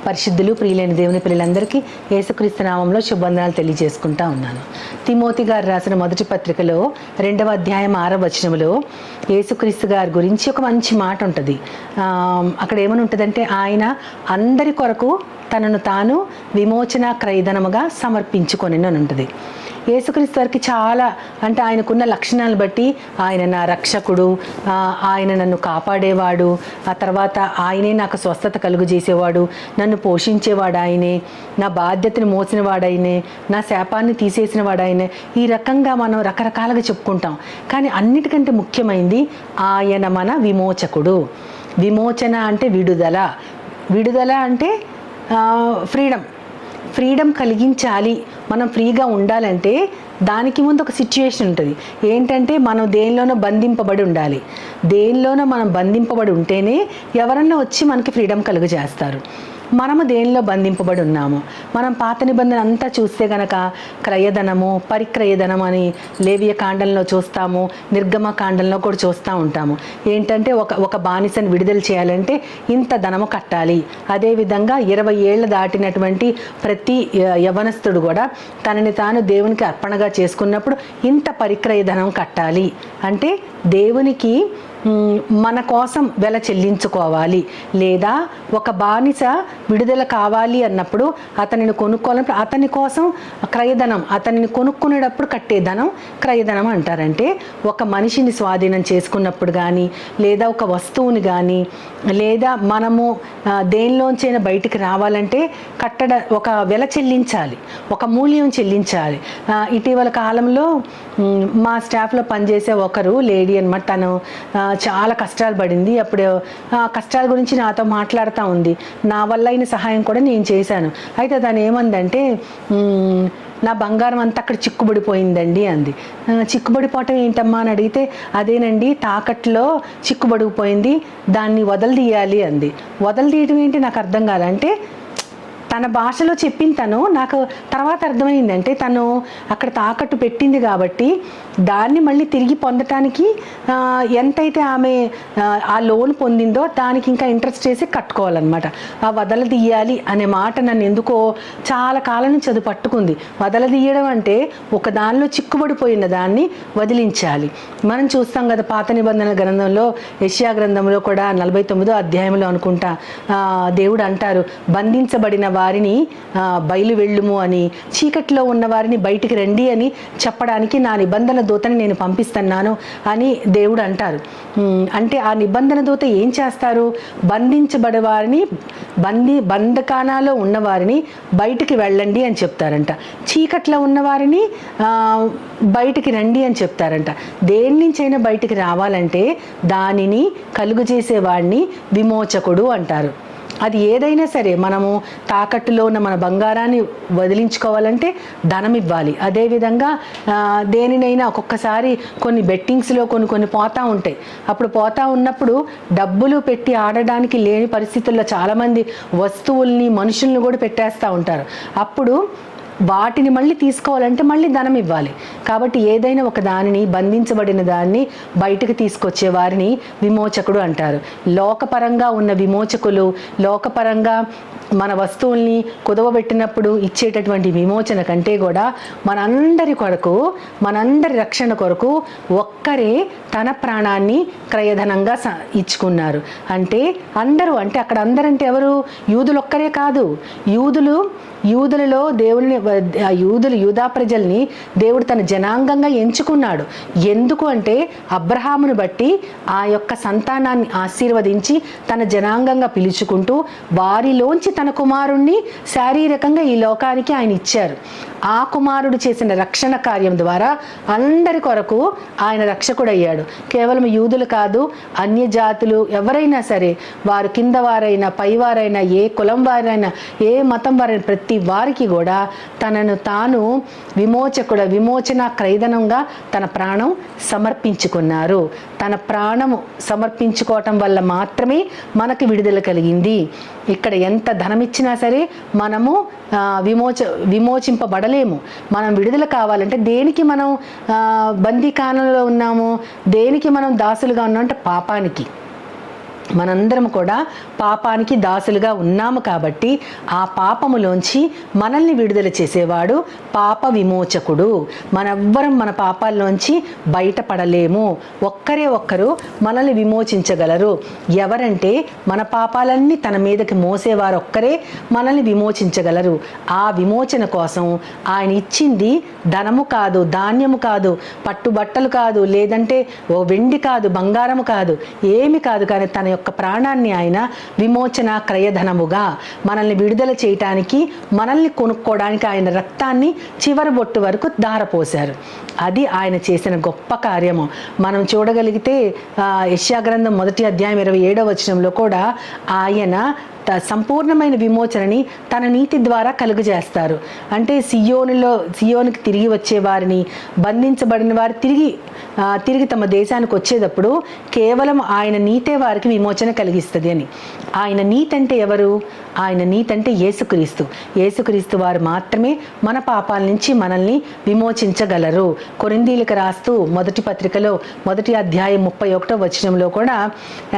పరిశుద్ధులు ప్రియులైన దేవుని పిల్లలందరికీ యేసుక్రీస్తు నామంలో శుభవందనాలు తెలియజేసుకుంటా ఉన్నాను. తిమోతి గారు రాసిన మొదటి పత్రికలో 2వ అధ్యాయం 6వ వచనంలో యేసుక్రీస్తు గారి గురించి ఒక మంచి మాట ఉంటుంది. అక్కడ ఏమని ఉంటుందంటే, ఆయన అందరి కొరకు తనను తాను విమోచన క్రయధనముగా సమర్పించుకొని అని ఉంటుంది. యేసుక్రీస్తు వారికి చాలా అంటే ఆయనకున్న లక్షణాలను బట్టి ఆయన నా రక్షకుడు, ఆయన నన్ను కాపాడేవాడు, ఆ తర్వాత ఆయనే నాకు స్వస్థత కలుగు చేసేవాడు, నన్ను పోషించేవాడు ఆయనే, నా బాధ్యతను మోసినవాడు ఆయనే, నా శాపాన్ని తీసేసిన వాడు ఆయనే. ఈ రకంగా మనం రకరకాలుగా చెప్పుకుంటాం. కానీ అన్నిటికంటే ముఖ్యమైనది ఆయన మన విమోచకుడు. విమోచన అంటే విడుదల, విడుదల అంటే ఫ్రీడమ్ కలిగించాలి. మనం ఫ్రీగా ఉండాలంటే దానికి ముందు ఒక సిచ్యువేషన్ ఉంటుంది. ఏంటంటే మనం దేనిలోనో బంధింపబడి ఉండాలి. దేనిలోనో మనం బంధింపబడి ఉంటేనే ఎవరన్నా వచ్చి మనకి ఫ్రీడమ్ కలుగజేస్తారు. మనము దేనిలో బంధింపబడి ఉన్నాము. మనం పాత నిబంధన అంతా చూస్తే గనక క్రయధనము, పరిక్రయధనం అని లేవియ కాండంలో చూస్తాము, నిర్గమ కాండంలో కూడా చూస్తూ ఉంటాము. ఏంటంటే ఒక బానిసను విడుదల చేయాలంటే ఇంత ధనము కట్టాలి. అదేవిధంగా 20 ఏళ్ళు దాటినటువంటి ప్రతి యవనస్తుడు కూడా తనని తాను దేవునికి అర్పణగా చేసుకున్నప్పుడు ఇంత పరిక్రయధనం కట్టాలి. అంటే దేవునికి మన కోసం వెల చెల్లించుకోవాలి. లేదా ఒక బానిస విడుదల కావాలి అన్నప్పుడు అతనిని కొనుక్కోవాలంటే అతని కోసం క్రయధనం, అతనిని కొనుక్కునేటప్పుడు కట్టే ధనం క్రయధనం అంటారంటే ఒక మనిషిని స్వాధీనం చేసుకున్నప్పుడు కానీ, లేదా ఒక వస్తువుని కానీ, లేదా మనము దేనిలోంచైనా బయటికి రావాలంటే ఒక వెల చెల్లించాలి, ఒక మూల్యం చెల్లించాలి. ఇటీవల కాలంలో మా స్టాఫ్లో పనిచేసే ఒకరు లేడీ అనమాట. తను చాలా కష్టాలు పడింది. అప్పుడు కష్టాల గురించి నాతో మాట్లాడుతూ ఉంది. నా వల్ల అయిన సహాయం కూడా నేను చేశాను. అయితే తను ఏమందంటే, నా బంగారం అంతా అక్కడ చిక్కుబడిపోయిందండి అంది. చిక్కుబడిపోవటం ఏంటమ్మా అని అడిగితే, అదేనండి తాకట్లో చిక్కుబడిపోయింది, దాన్ని వదలదీయాలి అంది. వదలదీయటం ఏంటి నాకు అర్థం కాదంటే, తన భాషలో చెప్పిన తను నాకు తర్వాత అర్థమైంది. అంటే తను అక్కడ తాకట్టు పెట్టింది కాబట్టి దాన్ని మళ్ళీ తిరిగి పొందటానికి ఎంతైతే ఆమె ఆ లోన్ పొందిందో దానికి ఇంకా ఇంట్రెస్ట్ చేసి కట్టుకోవాలన్నమాట. ఆ వదలదీయాలి అనే మాట నన్ను ఎందుకో చాలా కాలం నుంచి అది పట్టుకుంది. వదలదీయడం అంటే ఒక దానిలో చిక్కుబడిపోయిన దాన్ని వదిలించాలి. మనం చూస్తాం కదా పాత నిబంధనల గ్రంథంలో, యెషయా గ్రంథంలో కూడా 49వ అధ్యాయంలో అనుకుంటా దేవుడు అంటారు, బంధించబడిన వారిని బయలు వెళ్ళుము అని, చీకట్లో ఉన్న వారిని బయటికి రండి అని చెప్పడానికి నా నిబంధన దూతని నేను పంపిస్తున్నాను అని దేవుడు అంటారు. అంటే ఆ నిబంధన దూత ఏం చేస్తారు? బంధించబడే వారిని, బంధకానాలో ఉన్నవారిని బయటికి వెళ్ళండి అని చెప్తారంట. చీకట్లో ఉన్నవారిని బయటికి రండి అని చెప్తారంట. దేని నుంచైనా బయటికి రావాలంటే దానిని కలుగు చేసేవాడిని విమోచకుడు అంటారు. అది ఏదైనా సరే, మనము తాకట్టులో ఉన్న మన బంగారాన్ని వదిలించుకోవాలంటే ధనం ఇవ్వాలి. అదేవిధంగా దేనినైనా ఒక్కొక్కసారి కొన్ని బెట్టింగ్స్లో కొన్ని పోతూ ఉంటాయి. అప్పుడు పోతూ ఉన్నప్పుడు డబ్బులు పెట్టి ఆడడానికి లేని పరిస్థితుల్లో చాలామంది వస్తువుల్ని, మనుషుల్ని కూడా పెట్టేస్తూ ఉంటారు. అప్పుడు వాటిని మళ్ళీ తీసుకోవాలంటే మళ్ళీ ధనం ఇవ్వాలి. కాబట్టి ఏదైనా ఒక దానిని, బంధించబడిన దాన్ని బయటకు తీసుకొచ్చే వారిని విమోచకుడు అంటారు. లోకపరంగా ఉన్న విమోచకులు, లోకపరంగా మన వస్తువుల్ని కుదవబెట్టినప్పుడు ఇచ్చేటటువంటి విమోచన కంటే కూడా మనందరి కొరకు, మనందరి రక్షణ కొరకు ఒక్కరే తన ప్రాణాన్ని క్రయధనంగా ఇచ్చుకున్నారు. అంటే అందరూ, అంటే అక్కడ అందరంటే ఎవరు? యూదులు ఒక్కరే కాదు. యూదులలో దేవుని, యూదా ప్రజల్ని దేవుడు తన జనాంగంగా ఎంచుకున్నాడు. ఎందుకు అంటే అబ్రహామును బట్టి ఆ యొక్క సంతానాన్ని ఆశీర్వదించి తన జనాంగంగా పిలుచుకుంటూ వారిలోంచి తన కుమారుణ్ణి శారీరకంగా ఈ లోకానికి ఆయన ఇచ్చారు. ఆ కుమారుడు చేసిన రక్షణ కార్యం ద్వారా అందరి కొరకు ఆయన రక్షకుడయ్యాడు. కేవలం యూదులు కాదు, అన్య జాతులు ఎవరైనా సరే, వారు కింద వారైనా పైవారైనా, ఏ కులం వారైనా, ఏ మతం వారైనా, ప్రతి వారికి కూడా తనను తాను విమోచన క్రయధనంగా తన ప్రాణం సమర్పించుకున్నారు. తన ప్రాణము సమర్పించుకోవటం వల్ల మాత్రమే మనకి విడుదల కలిగింది. ఇక్కడ ఎంత ధనమిచ్చినా సరే మనము విమోచింపబడలేము. మనం విడుదల కావాలంటే దేనికి మనం బందీకానంలో ఉన్నాము, దేనికి మనం దాసులుగా ఉన్నాం అంటే పాపానికి. మనందరం కూడా పాపానికి దాసులుగా ఉన్నాము కాబట్టి ఆ పాపములోంచి మనల్ని విడుదల చేసేవాడు పాప విమోచకుడు. మనెవ్వరం మన పాపాల్లోంచి బయటపడలేము. ఒక్కరే ఒక్కరు మనల్ని విమోచించగలరు. ఎవరంటే మన పాపాలన్నీ తన మీదకి మోసేవారు ఒక్కరే మనల్ని విమోచించగలరు. ఆ విమోచన కోసం ఆయన ఇచ్చింది ధనము కాదు, ధాన్యము కాదు, పట్టుబట్టలు కాదు, లేదంటే ఓ వెండి కాదు, బంగారము కాదు, ఏమి కాదు. కానీ తన యొక్క ప్రాణాన్ని ఆయన విమోచన క్రయధనముగా మనల్ని విడుదల చేయటానికి, మనల్ని కొనుక్కోవడానికి ఆయన రక్తాన్ని చివరి బొట్టు వరకు ధారపోశారు. అది ఆయన చేసిన గొప్ప కార్యము. మనం చూడగలిగితే యెషయా గ్రంథం 1వ అధ్యాయం 27వ వచనంలో కూడా ఆయన సంపూర్ణమైన విమోచనని తన నీతి ద్వారా కలుగజేస్తారు. అంటే సియోనికి తిరిగి వచ్చే వారిని, బంధించబడిన వారు తిరిగి తమ దేశానికి వచ్చేటప్పుడు కేవలం ఆయన నీతే వారికి విమోచన కలిగిస్తుంది అని. ఆయన నీతి అంటే ఎవరు? ఆయన నీతి అంటే యేసుక్రీస్తు వారు మాత్రమే మన పాపాల నుంచి మనల్ని విమోచించగలరు. కొరింథీయులకు రాస్తూ మొదటి పత్రికలో 1వ అధ్యాయం 31వ వచనంలో కూడా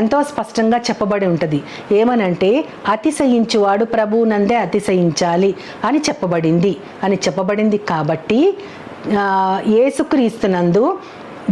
ఎంతో స్పష్టంగా చెప్పబడి ఉంటుంది. ఏమనంటే అతిశయించువాడు ప్రభువునందే అతిశయించాలి అని చెప్పబడింది. కాబట్టి యేసుక్రీస్తునందు,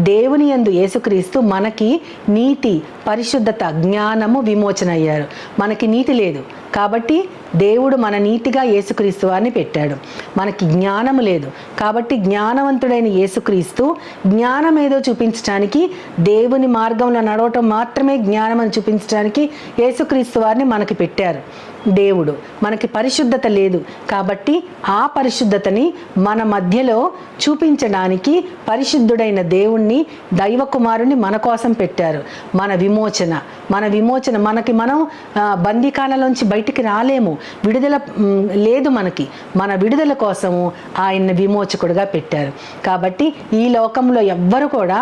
దేవుని యందు యేసుక్రీస్తు మనకి నీతి, పరిశుద్ధత, జ్ఞానము, విమోచన అయ్యారు. మనకి నీతి లేదు కాబట్టి దేవుడు మన నీతిగా యేసుక్రీస్తు వారిని పెట్టాడు. మనకి జ్ఞానము లేదు కాబట్టి జ్ఞానవంతుడైన యేసుక్రీస్తు జ్ఞానం ఏదో చూపించడానికి, దేవుని మార్గంలో నడవటం మాత్రమే జ్ఞానం అని చూపించడానికి యేసుక్రీస్తు వారిని మనకి పెట్టారు. దేవుడు మనకి పరిశుద్ధత లేదు కాబట్టి ఆ పరిశుద్ధతని మన మధ్యలో చూపించడానికి పరిశుద్ధుడైన దేవుణ్ణి, దైవ కుమారుని మన కోసం పెట్టారు. మన విమోచన మనకి మనం బందీకాలలోంచి బయటికి రాలేము, విడుదల లేదు మనకి. మన విడుదల కోసము ఆయన్ని విమోచకుడుగా పెట్టారు. కాబట్టి ఈ లోకంలో ఎవ్వరు కూడా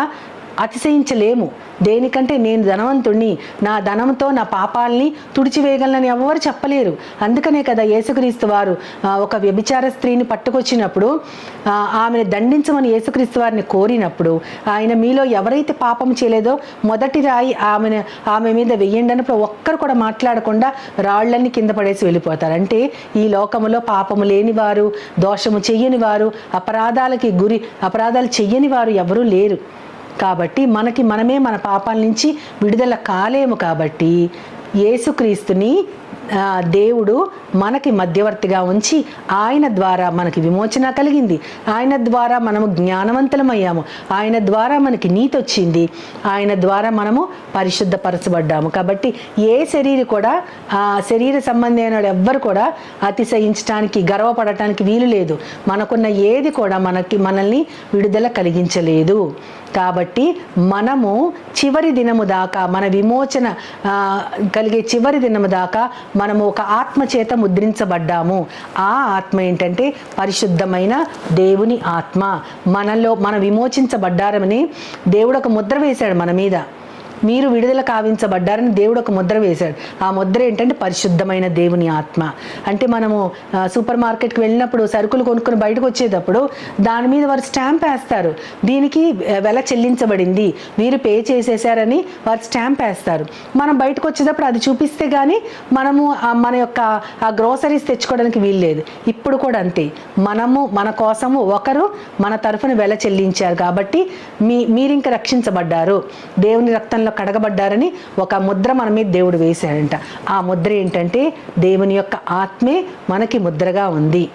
అతిశయించలేము. దేనికంటే నేను ధనవంతుణ్ణి, నా ధనంతో నా పాపాలని తుడిచివేయగలనని ఎవరు చెప్పలేరు. అందుకనే కదా యేసుక్రీస్తు వారు ఒక వ్యభిచార స్త్రీని పట్టుకొచ్చినప్పుడు ఆమెను దండించమని యేసుక్రీస్తు వారిని కోరినప్పుడు ఆయన మీలో ఎవరైతే పాపం చేయలేదో మొదటి రాయి ఆమె మీద వెయ్యండి అన్నప్పుడు ఒక్కరు కూడా మాట్లాడకుండా రాళ్లన్నీ కింద పడేసి వెళ్ళిపోతారు. అంటే ఈ లోకములో పాపము లేని వారు, దోషము చెయ్యని వారు, అపరాధాలు చెయ్యని వారు ఎవరూ లేరు. కాబట్టి మనమే మన పాపాల నుంచి విడుదల కాలేము. కాబట్టి యేసుక్రీస్తుని దేవుడు మనకి మధ్యవర్తిగా ఉంచి ఆయన ద్వారా మనకి విమోచన కలిగింది. ఆయన ద్వారా మనము జ్ఞానవంతులమయ్యాము. ఆయన ద్వారా మనకి నీతి వచ్చింది. ఆయన ద్వారా మనము పరిశుద్ధపరచబడ్డాము. కాబట్టి ఏ శరీర సంబంధమైన ఎవ్వరు కూడా అతిశయించడానికి, గర్వపడటానికి వీలు లేదు. మనకున్న ఏది కూడా మనల్ని విడుదల కలిగించలేదు. కాబట్టి మనము చివరి దినము దాకా, మన విమోచన కలిగే చివరి దినము దాకా మనము ఒక ఆత్మ చేత ముద్రించబడ్డాము. ఆ ఆత్మ ఏంటంటే పరిశుద్ధమైన దేవుని ఆత్మ. మన విమోచించబడ్డారని దేవుడు ఒక ముద్ర వేశాడు మన మీద. మీరు విడుదల కావించబడ్డారని దేవుడు ఒక ముద్ర వేశాడు. ఆ ముద్ర ఏంటంటే పరిశుద్ధమైన దేవుని ఆత్మ. అంటే మనము సూపర్ మార్కెట్కి వెళ్ళినప్పుడు సరుకులు కొనుక్కొని బయటకు వచ్చేటప్పుడు దాని మీద వారు స్టాంప్ వేస్తారు. దీనికి వెల చెల్లించబడింది, మీరు పే చేసేసారని వారు స్టాంప్ వేస్తారు. మనం బయటకు వచ్చేటప్పుడు అది చూపిస్తే కానీ మనము మన యొక్క ఆ గ్రోసరీస్ తెచ్చుకోవడానికి వీలు లేదు. ఇప్పుడు కూడా అంతే, మన కోసము ఒకరు మన తరఫున వెల చెల్లించారు కాబట్టి మీరింక రక్షించబడ్డారు, దేవుని రక్తంలో కడగబడ్డారని ఒక ముద్ర మన మీద దేవుడు వేశాడంట. ఆ ముద్ర ఏంటంటే దేవుని యొక్క ఆత్మే మనకి ముద్రగా ఉంది.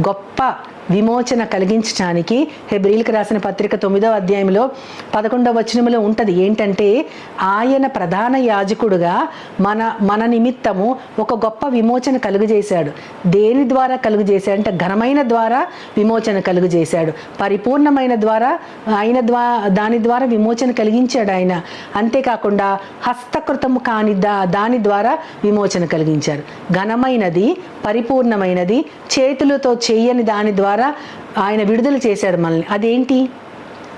గొప్ప విమోచన కలిగించడానికి హెబ్రీయులకు రాసిన పత్రిక 9వ అధ్యాయంలో 11వ వచనంలో ఉంటుంది. ఏంటంటే ఆయన ప్రధాన యాజకుడుగా మన నిమిత్తము ఒక గొప్ప విమోచన కలుగజేశాడు. దేని ద్వారా కలుగజేశాడంటే ఘనమైన ద్వారా విమోచన కలుగజేశాడు. పరిపూర్ణమైన ద్వారా దాని ద్వారా విమోచన కలిగించాడు ఆయన. అంతేకాకుండా హస్తకృతము కాని దాని ద్వారా విమోచన కలిగించారు. ఘనమైనది, పరిపూర్ణమైనది, చేతులతో చేయని దాని ద్వారా ఆయన విడుదల చేశాడు మనల్ని. అదేంటి?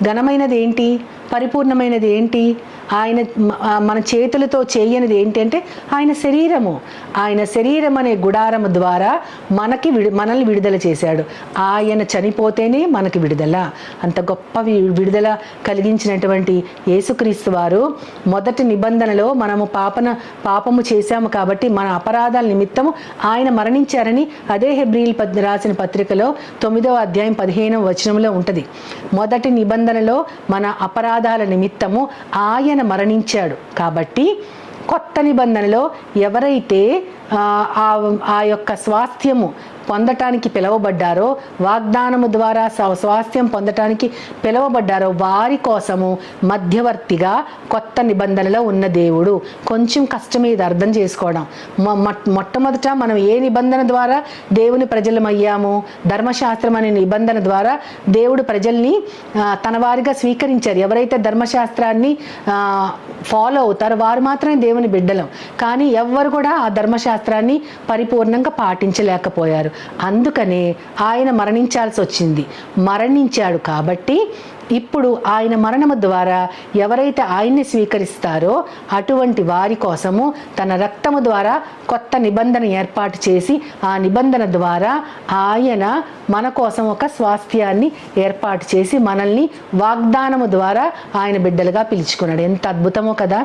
ఘనమైనది ఏంటి? పరిపూర్ణమైనది ఏంటి? ఆయన మన చేతులతో చేయనిది ఏంటి అంటే ఆయన శరీరము. ఆయన శరీరం అనే గుడారము ద్వారా మనల్ని విడుదల చేశాడు. ఆయన చనిపోతేనే మనకి విడుదల. అంత గొప్ప విడుదల కలిగించినటువంటి యేసుక్రీస్తు వారు మొదటి నిబంధనలో మనము పాపము చేశాము కాబట్టి మన అపరాధాల నిమిత్తము ఆయన మరణించారని అదే హెబ్రీయులు రాసిన పత్రికలో 9వ అధ్యాయం 15వ వచనంలో ఉంటుంది. మొదటి నిబంధనలో మన అపరాధాల నిమిత్తము ఆయన మరణించాడు. కాబట్టి కొత్త నిబంధనలో ఎవరైతే ఆ యొక్క స్వాస్థ్యము పొందటానికి పిలువబడ్డారో, వాగ్దానము ద్వారా స్వాస్థ్యం పొందటానికి పిలువబడ్డారో వారి కోసము మధ్యవర్తిగా కొత్త నిబంధనలో ఉన్న దేవుడు. కొంచెం కష్టమే ఇది అర్థం చేసుకోవడం. మొట్టమొదట మనం ఏ నిబంధన ద్వారా దేవుని ప్రజలమయ్యాము? ధర్మశాస్త్రం అనే నిబంధన ద్వారా దేవుడు ప్రజల్ని తన వారిగా స్వీకరించారు. ఎవరైతే ధర్మశాస్త్రాన్ని ఫాలో అవుతారో వారు మాత్రమే దేవుని బిడ్డలం. కానీ ఎవ్వరు కూడా ఆ ధర్మశాస్త్రాన్ని పరిపూర్ణంగా పాటించలేకపోయారు. అందుకనే ఆయన మరణించాడు. కాబట్టి ఇప్పుడు ఆయన మరణము ద్వారా ఎవరైతే ఆయన్ని స్వీకరిస్తారో అటువంటి వారి కోసము తన రక్తము ద్వారా కొత్త నిబంధన ఏర్పాటు చేసి ఆ నిబంధన ద్వారా ఆయన మన కోసం ఒక స్వాస్థ్యాన్ని ఏర్పాటు చేసి మనల్ని వాగ్దానము ద్వారా ఆయన బిడ్డలుగా పిలుచుకున్నాడు. ఎంత అద్భుతమో కదా!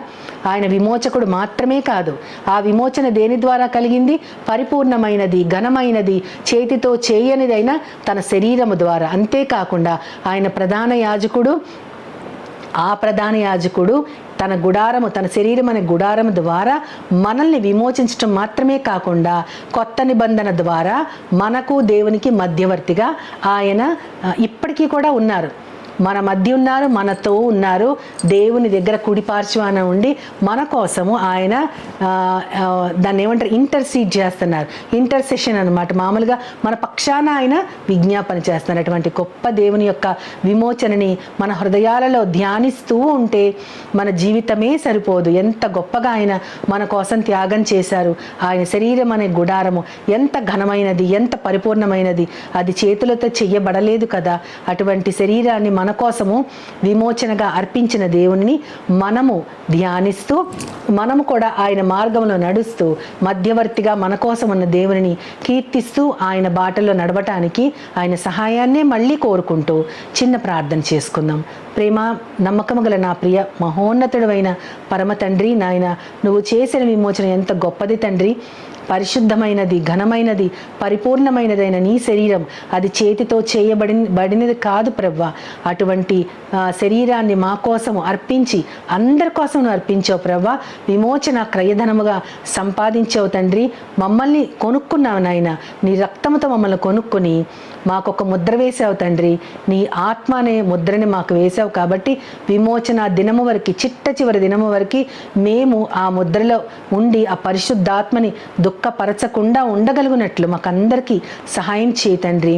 ఆయన విమోచకుడు మాత్రమే కాదు, ఆ విమోచన దేని ద్వారా కలిగింది? పరిపూర్ణమైనది, ఘనమైనది, చేతితో చేయనిదైన తన శరీరము ద్వారా. అంతేకాకుండా ఆయన ప్రధాన యాజకుడు తన శరీరం అనే గుడారము ద్వారా మనల్ని విమోచించడం మాత్రమే కాకుండా కొత్త నిబంధన ద్వారా మనకు దేవునికి మధ్యవర్తిగా ఆయన ఇప్పటికీ కూడా ఉన్నారు. మన మధ్య ఉన్నారు, మనతో ఉన్నారు. దేవుని దగ్గర కుడిపార్శ్వాన ఉండి మన కోసము ఆయన దాన్ని ఏమంటారు, ఇంటర్సీడ్ చేస్తున్నారు. ఇంటర్సెషన్ అనమాట. మామూలుగా మన పక్షాన ఆయన విజ్ఞాపన చేస్తున్నారు. అటువంటి గొప్ప దేవుని యొక్క విమోచనని మన హృదయాలలో ధ్యానిస్తూ ఉంటే మన జీవితమే సరిపోదు. ఎంత గొప్పగా ఆయన మన కోసం త్యాగం చేశారు. ఆయన శరీరం అనే గుడారము ఎంత ఘనమైనది, ఎంత పరిపూర్ణమైనది. అది చేతులతో చెయ్యబడలేదు కదా. అటువంటి శరీరాన్ని మన కోసము విమోచనగా అర్పించిన దేవుణ్ణి మనము ధ్యానిస్తూ, మనము కూడా ఆయన మార్గంలో నడుస్తూ మధ్యవర్తిగా మన కోసం ఉన్న దేవుని కీర్తిస్తూ ఆయన బాటలో నడవటానికి ఆయన సహాయాన్నే మళ్ళీ కోరుకుంటూ చిన్న ప్రార్థన చేసుకుందాం. ప్రేమ నమ్మకము గల నా ప్రియ మహోన్నతుడైన పరమ తండ్రి, నాయన నువ్వు చేసిన విమోచన ఎంత గొప్పది తండ్రి. పరిశుద్ధమైనది, ఘనమైనది, పరిపూర్ణమైనదైన నీ శరీరం అది చేతితో చేయబడినది కాదు ప్రవ్వా. అటువంటి శరీరాన్ని మా కోసము అర్పించి అందరి కోసం అర్పించావు ప్రవ్వా. విమోచన క్రయధనముగా సంపాదించావు తండ్రి. మమ్మల్ని కొనుక్కున్నావు నాయన. నీ రక్తముతో మమ్మల్ని కొనుక్కొని మాకొక ముద్ర వేసావు తండ్రి. నీ ఆత్మ అనే ముద్రని మాకు వేసావు కాబట్టి విమోచన దినము వరకు, చిట్ట చివరి దినము వరకు మేము ఆ ముద్రలో ఉండి ఆ పరిశుద్ధాత్మని దుఃఖపరచకుండా ఉండగలుగునట్లు మాకందరికీ సహాయం చేయి తండ్రి.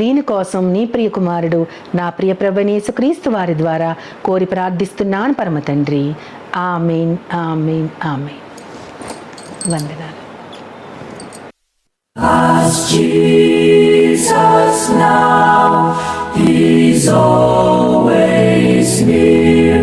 దీనికోసం నీ ప్రియ కుమారుడు నా ప్రియ ప్రభువైన యేసుక్రీస్తు వారి ద్వారా కోరి ప్రార్థిస్తున్నాను పరమ తండ్రి. ఆమేన్, ఆమేన్, ఆమేన్. వందనాలు. As Jesus now, He's always near.